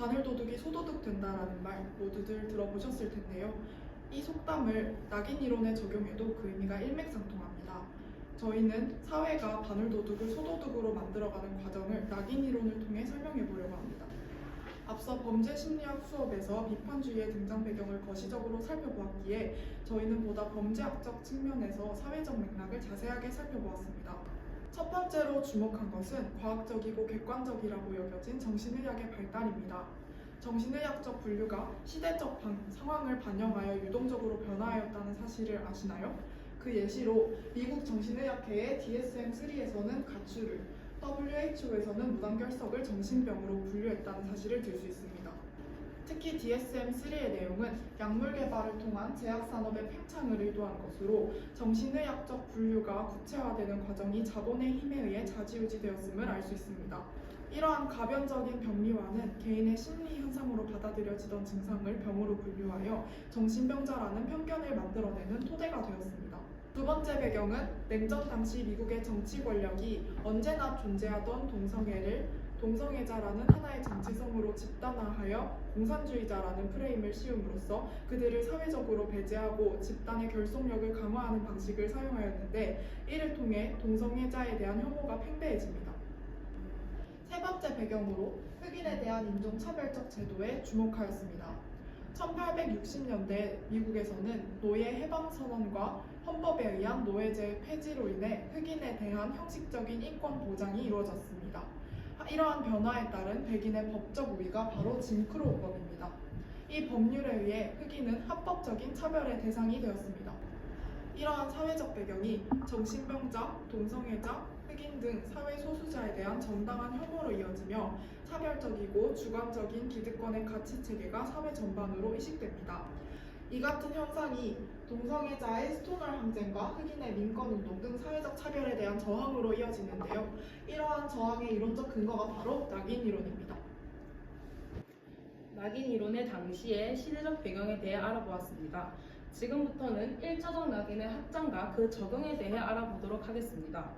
바늘도둑이 소도둑 된다라는 말 모두들 들어보셨을 텐데요. 이 속담을 낙인 이론에 적용해도 그 의미가 일맥상통합니다. 저희는 사회가 바늘도둑을 소도둑으로 만들어가는 과정을 낙인 이론을 통해 설명해 보려고 합니다. 앞서 범죄심리학 수업에서 비판주의의 등장 배경을 거시적으로 살펴보았기에 저희는 보다 범죄학적 측면에서 사회적 맥락을 자세하게 살펴보았습니다. 첫 번째로 주목한 것은 과학적이고 객관적이라고 여겨진 정신의학의 발달입니다. 정신의학적 분류가 시대적 상황을 반영하여 유동적으로 변화하였다는 사실을 아시나요? 그 예시로 미국 정신의학회의 DSM-3에서는 가출을, WHO에서는 무단결석을 정신병으로 분류했다는 사실을 들 수 있습니다. 특히 DSM-3의 내용은 약물 개발을 통한 제약산업의 팽창을 의도한 것으로 정신의학적 분류가 구체화되는 과정이 자본의 힘에 의해 좌지우지되었음을 알 수 있습니다. 이러한 가변적인 병리화는 개인의 심리 현상으로 받아들여지던 증상을 병으로 분류하여 정신병자라는 편견을 만들어내는 토대가 되었습니다. 두 번째 배경은 냉전 당시 미국의 정치 권력이 언제나 존재하던 동성애자라는 하나의 정치성으로 집단화하여 공산주의자라는 프레임을 씌움으로써 그들을 사회적으로 배제하고 집단의 결속력을 강화하는 방식을 사용하였는데 이를 통해 동성애자에 대한 혐오가 팽배해집니다. 세 번째 배경으로 흑인에 대한 인종차별적 제도에 주목하였습니다. 1860년대 미국에서는 노예 해방선언과 헌법에 의한 노예제 폐지로 인해 흑인에 대한 형식적인 인권 보장이 이루어졌습니다. 이러한 변화에 따른 백인의 법적 우위가 바로 짐크로우법입니다. 이 법률에 의해 흑인은 합법적인 차별의 대상이 되었습니다. 이러한 사회적 배경이 정신병자, 동성애자, 흑인 등 사회 소수자에 대한 정당한 혐오로 이어지며 차별적이고 주관적인 기득권의 가치체계가 사회 전반으로 이식됩니다. 이 같은 현상이 동성애자의 스토널 항쟁과 흑인의 민권운동 등 사회적 차별에 대한 저항으로 이어지는데요. 이러한 저항의 이론적 근거가 바로 낙인 이론입니다. 낙인 이론의 당시의 시대적 배경에 대해 알아보았습니다. 지금부터는 1차적 낙인의 확장과 그 적용에 대해 알아보도록 하겠습니다.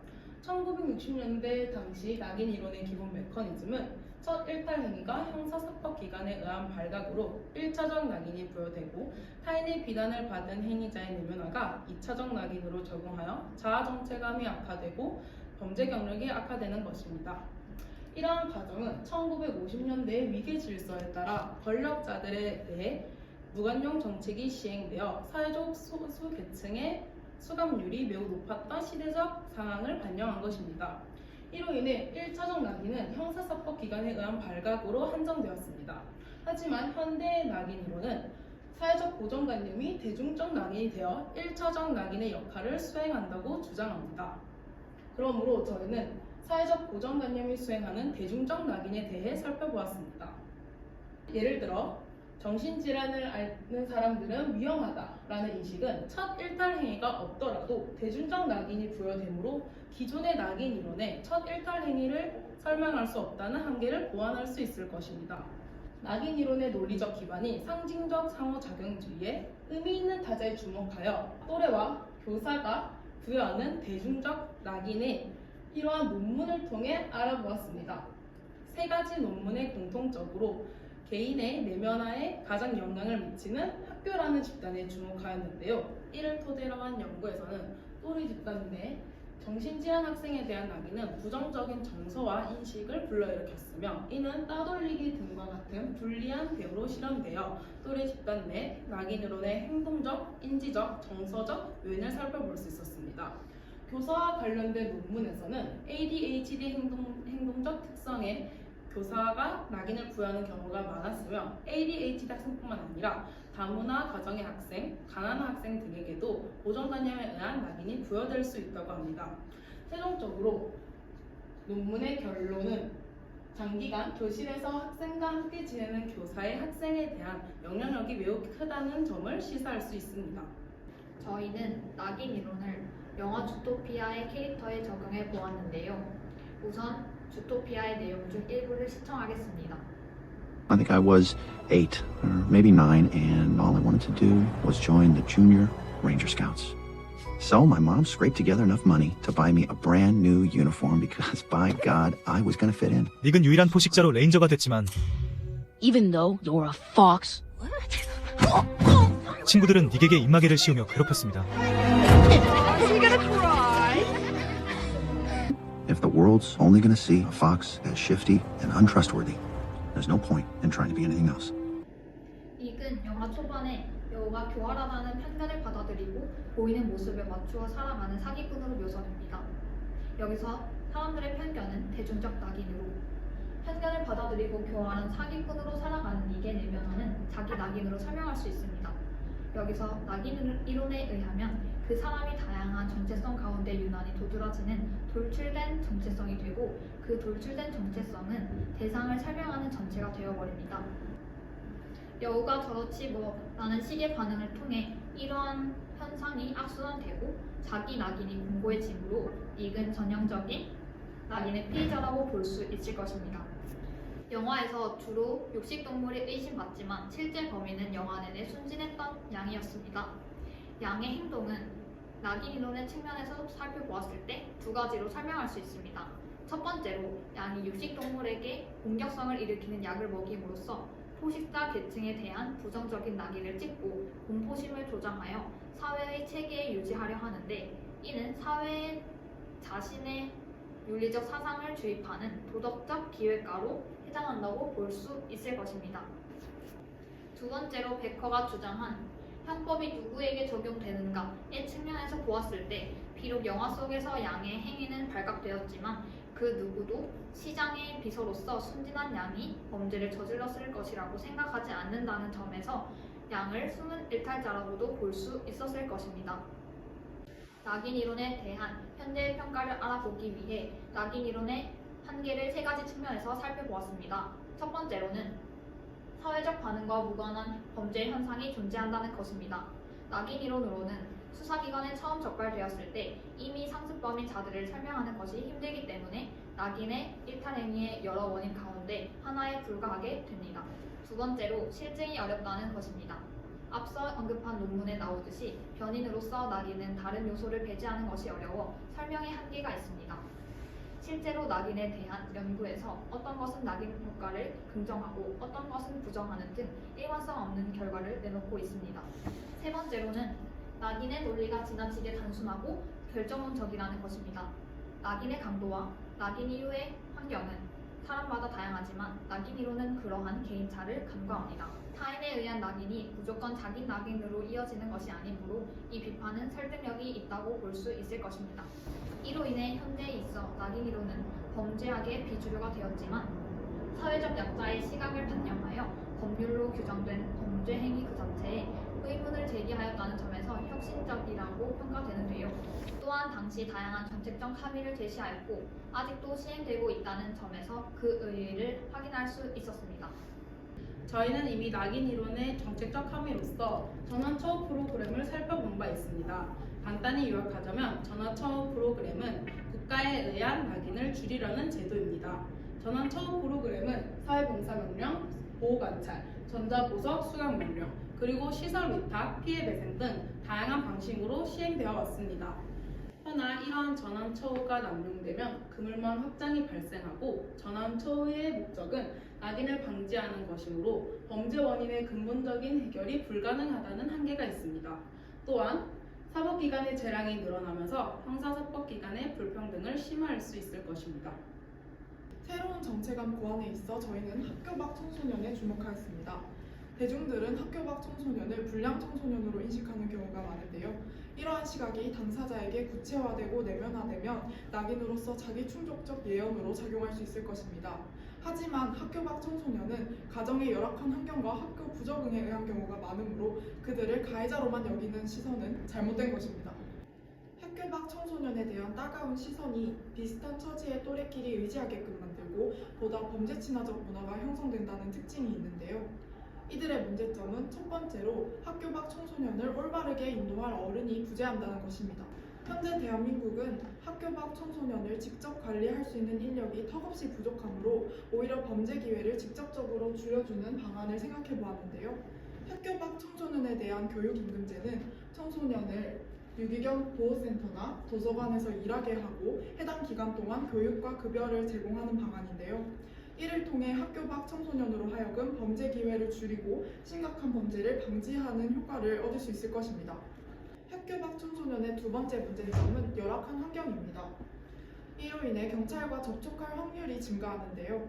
1960년대 당시 낙인 이론의 기본 메커니즘은 첫 일탈 행위가 형사사법기관에 의한 발각으로 1차적 낙인이 부여되고 타인의 비난을 받은 행위자의 내면화가 2차적 낙인으로 적용하여 자아정체감이 악화되고 범죄 경력이 악화되는 것입니다. 이러한 과정은 1950년대 위계 질서에 따라 권력자들에 대해 무관용 정책이 시행되어 사회적 소수 계층의 수감률이 매우 높았던 시대적 상황을 반영한 것입니다. 이로 인해 1차적 낙인은 형사사법기관에 의한 발각으로 한정되었습니다. 하지만 현대의 낙인 이론은 사회적 고정관념이 대중적 낙인이 되어 1차적 낙인의 역할을 수행한다고 주장합니다. 그러므로 저희는 사회적 고정관념이 수행하는 대중적 낙인에 대해 살펴보았습니다. 예를 들어 정신질환을 앓는 사람들은 위험하다라는 인식은 첫 일탈 행위가 없더라도 대중적 낙인이 부여되므로 기존의 낙인 이론의 첫 일탈 행위를 설명할 수 없다는 한계를 보완할 수 있을 것입니다. 낙인 이론의 논리적 기반이 상징적 상호작용주의에 의미 있는 타자에 주목하여 또래와 교사가 부여하는 대중적 낙인의 이러한 논문을 통해 알아보았습니다. 세 가지 논문의 공통적으로 개인의 내면화에 가장 영향을 미치는 학교라는 집단에 주목하였는데요. 이를 토대로 한 연구에서는 또래 집단 내 정신질환 학생에 대한 낙인은 부정적인 정서와 인식을 불러일으켰으며 이는 따돌리기 등과 같은 불리한 배우로 실현되어 또래 집단 내 낙인으로의 행동적, 인지적, 정서적 요인을 살펴볼 수 있었습니다. 교사와 관련된 논문에서는 ADHD 행동적 특성에 교사가 낙인을 부여하는 경우가 많았으며 ADHD 학생뿐만 아니라 다문화 가정의 학생, 가난한 학생 등에게도 고정관념에 의한 낙인이 부여될 수 있다고 합니다. 최종적으로 논문의 결론은 장기간 교실에서 학생과 함께 지내는 교사의 학생에 대한 영향력이 매우 크다는 점을 시사할 수 있습니다. 저희는 낙인 이론을 영화 주토피아의 캐릭터에 적용해 보았는데요. 우선 주토피아의 내용 중 일부를 시청하겠습니다. I think I was 8 or maybe 9, and all I wanted to do was join the Junior Ranger Scouts. So my mom scraped together enough money to buy me a brand new uniform because, by God, I was going to fit in. 닉은 유일한 포식자로 레인저가 됐지만 even though you're a fox. 친구들은 닉에게 입마개를 씌우며 괴롭혔습니다. If the world's only going to see a fox as shifty and untrustworthy, there's no point in trying to be anything else. 닉은 영화 초반에 여우가 교활하다는 편견을 받아들이고 보이는 모습에 맞추어 살아가는 사기꾼으로 묘사됩니다. 여기서 사람들의 편견은 대중적 낙인으로, 편견을 받아들이고 교활한 사기꾼으로 살아가는 닉의 내면화는 자기 낙인으로 설명할 수 있습니다. 여기서 낙인 이론에 의하면 그 사람이 다양한 정체성 가운데 유난히 도드라지는 돌출된 정체성이 되고, 그 돌출된 정체성은 대상을 설명하는 전체가 되어버립니다. 여우가 저렇지 뭐 라는 식의 반응을 통해 이러한 현상이 악순환되고 자기 낙인이 공고해지므로 닉은 전형적인 낙인의 피해자라고 볼 수 있을 것입니다. 영화에서 주로 육식동물이 의심받지만 실제 범인은 영화 내내 순진했던 양이었습니다. 양의 행동은 낙인 이론의 측면에서 살펴보았을 때 두 가지로 설명할 수 있습니다. 첫 번째로 양이 육식동물에게 공격성을 일으키는 약을 먹임으로써 포식자 계층에 대한 부정적인 낙인을 찍고 공포심을 조장하여 사회의 체계에 유지하려 하는데, 이는 사회에 자신의 윤리적 사상을 주입하는 도덕적 기획가로 해당한다고 볼 수 있을 것입니다. 두 번째로 베커가 주장한 형법이 누구에게 적용되는가의 측면에서 보았을 때 비록 영화 속에서 양의 행위는 발각되었지만 그 누구도 시장의 비서로서 순진한 양이 범죄를 저질렀을 것이라고 생각하지 않는다는 점에서 양을 숨은 일탈자라고도 볼 수 있었을 것입니다. 낙인 이론에 대한 현재의 평가를 알아보기 위해 낙인 이론의 한계를 세 가지 측면에서 살펴보았습니다. 첫 번째로는 사회적 반응과 무관한 범죄 현상이 존재한다는 것입니다. 낙인 이론으로는 수사기관에 처음 적발되었을 때 이미 상습범인 자들을 설명하는 것이 힘들기 때문에 낙인의 일탈 행위의 여러 원인 가운데 하나에 불과하게 됩니다. 두 번째로 실증이 어렵다는 것입니다. 앞서 언급한 논문에 나오듯이 변인으로서 낙인은 다른 요소를 배제하는 것이 어려워 설명의 한계가 있습니다. 실제로 낙인에 대한 연구에서 어떤 것은 낙인 효과를 긍정하고 어떤 것은 부정하는 등 일관성 없는 결과를 내놓고 있습니다. 세 번째로는 낙인의 논리가 지나치게 단순하고 결정론적이라는 것입니다. 낙인의 강도와 낙인 이후의 환경은 사람마다 다양하지만 낙인 이론은 그러한 개인차를 간과합니다. 타인에 의한 낙인이 무조건 자기 낙인으로 이어지는 것이 아니므로 이 비판은 설득력이 있다고 볼 수 있을 것입니다. 이로 인해 현대에 있어 낙인 이론은 범죄학의 비주류가 되었지만 사회적 약자의 시각을 반영하여 법률로 규정된 범죄 행위 그 자체에 의문을 제기하였다는 점에서 혁신적이라고 평가되는데요. 또한 당시 다양한 정책적 함의를 제시하였고 아직도 시행되고 있다는 점에서 그 의의를 확인할 수 있었습니다. 저희는 이미 낙인 이론의 정책적 함의로서 전환처우 프로그램을 살펴본 바 있습니다. 간단히 요약하자면 전환처우 프로그램은 국가에 의한 낙인을 줄이려는 제도입니다. 전환처우 프로그램은 사회봉사명령, 보호관찰, 전자보석 수강명령, 그리고 시설 위탁, 피해 배상 등 다양한 방식으로 시행되어 왔습니다. 허나 이러한 전환처우가 남용되면 그물망 확장이 발생하고 전환처우의 목적은 낙인을 방지하는 것이므로 범죄 원인의 근본적인 해결이 불가능하다는 한계가 있습니다. 또한 사법기관의 재량이 늘어나면서 형사사법기관의 불평등을 심화할 수 있을 것입니다. 새로운 정체감 고안에 있어 저희는 학교 밖 청소년에 주목하였습니다. 대중들은 학교 밖 청소년을 불량 청소년으로 인식하는 경우가 많은데요. 이러한 시각이 당사자에게 구체화되고 내면화되면 낙인으로서 자기 충족적 예언으로 작용할 수 있을 것입니다. 하지만 학교 밖 청소년은 가정의 열악한 환경과 학교 부적응에 의한 경우가 많으므로 그들을 가해자로만 여기는 시선은 잘못된 것입니다. 학교 밖 청소년에 대한 따가운 시선이 비슷한 처지의 또래끼리 의지하게끔 만들고 보다 범죄 친화적 문화가 형성된다는 특징이 있는데요. 이들의 문제점은 첫 번째로 학교 밖 청소년을 올바르게 인도할 어른이 부재한다는 것입니다. 현재 대한민국은 학교 밖 청소년을 직접 관리할 수 있는 인력이 턱없이 부족하므로 오히려 범죄 기회를 직접적으로 줄여주는 방안을 생각해 보았는데요. 학교 밖 청소년에 대한 교육 임금제는 청소년을 유기견 보호센터나 도서관에서 일하게 하고 해당 기간 동안 교육과 급여를 제공하는 방안인데요. 이를 통해 학교 밖 청소년으로 하여금 범죄 기회를 줄이고 심각한 범죄를 방지하는 효과를 얻을 수 있을 것입니다. 학교 밖 청소년의 두 번째 문제점은 열악한 환경입니다. 이로 인해 경찰과 접촉할 확률이 증가하는데요.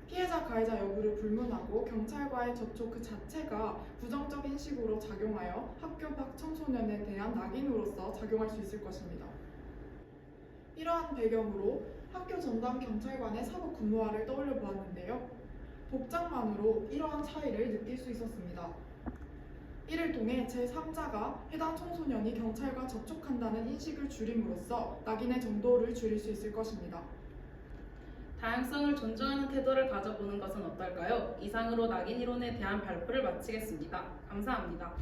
피해자 가해자 여부를 불문하고 경찰과의 접촉 그 자체가 부정적인 식으로 작용하여 학교 밖 청소년에 대한 낙인으로서 작용할 수 있을 것입니다. 이러한 배경으로 학교 전담 경찰관의 사법 근무화를 떠올려 보았는데요. 복장만으로 이러한 차이를 느낄 수 있었습니다. 이를 통해 제3자가 해당 청소년이 경찰과 접촉한다는 인식을 줄임으로써 낙인의 정도를 줄일 수 있을 것입니다. 다양성을 존중하는 태도를 가져보는 것은 어떨까요? 이상으로 낙인 이론에 대한 발표를 마치겠습니다. 감사합니다.